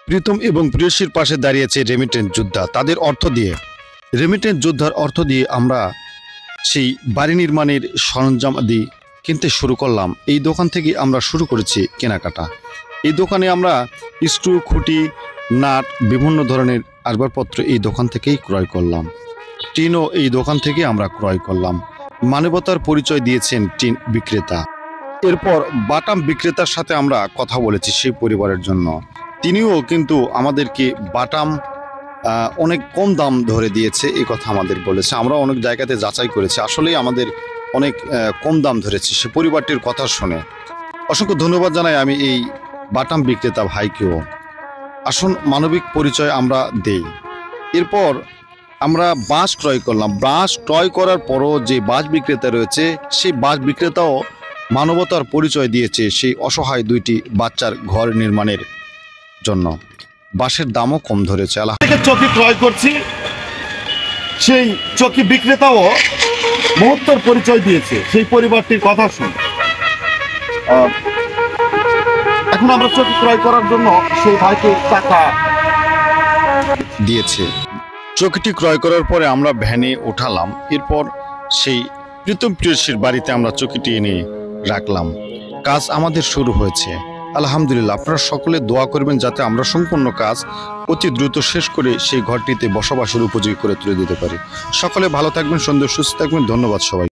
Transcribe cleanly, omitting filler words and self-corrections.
প্রীতম এবং প্রেয়সীর পাশে দাঁড়িয়েছে রেমিটেন্স যোদ্ধা। তাদের অর্থ দিয়ে, রেমিটেন্স যোদ্ধার অর্থ দিয়ে আমরা সেই বাড়ি নির্মাণের সরঞ্জাম আদি কিনতে শুরু করলাম। এই দোকান থেকে আমরা শুরু করেছি কেনাকাটা। এই দোকানে আমরা স্ক্রু, খুঁটি, নাট, বিভিন্ন ধরনের আসবাবপত্র এই দোকান থেকেই ক্রয় করলাম। টিনও এই দোকান থেকে আমরা ক্রয় করলাম। মানবতার পরিচয় দিয়েছেন টিন বিক্রেতা। এরপর বাটাম বিক্রেতার সাথে আমরা কথা বলেছি সেই পরিবারের জন্য। তিনিও কিন্তু আমাদেরকে বাটাম অনেক কম দাম ধরে দিয়েছে, এই কথা আমাদের বলেছে। আমরা অনেক জায়গাতে যাচাই করেছি, আসলেই আমাদের অনেক কম দাম ধরেছে সে পরিবারটির কথা শুনে। অসংখ্য ধন্যবাদ জানাই আমি এই বাটাম বিক্রেতা ভাইকেও। আসুন মানবিক পরিচয় আমরা দেই। এরপর আমরা বাঁশ ক্রয় করলাম। বাঁশ ক্রয় করার পরও যে বাঁশ বিক্রেতা রয়েছে সেই বাঁশ বিক্রেতাও মানবতার পরিচয় দিয়েছে সেই অসহায় দুইটি বাচ্চার ঘর নির্মাণের জন্য। বাঁশের দামও কম ধরেছে। চকি ক্রয় করছি, সেই চকি বিক্রেতাও মহত্তর পরিচয় দিয়েছে সেই পরিবারটির কথা শুনে। এখন আমরা চকি ক্রয় করার জন্য সেই ভাইকে টাকা দিয়েছে। চকিটি ক্রয় করার পরে আমরা ভ্যানে উঠালাম। এরপর সেই প্রীতম প্রেয়সীর বাড়িতে আমরা চকিটি এনে রাখলাম। কাজ আমাদের শুরু হয়েছে আলহামদুলিল্লাহ। আপনারা সকলে দোয়া করবেন যাতে আমরা সম্পূর্ণ কাজ অতি দ্রুত শেষ করে সেই ঘরটিতে বসবাসের উপযোগী করে তুলে দিতে পারি। সকলে ভালো থাকবেন, সুন্দর সুস্থ থাকবেন। ধন্যবাদ সবাই।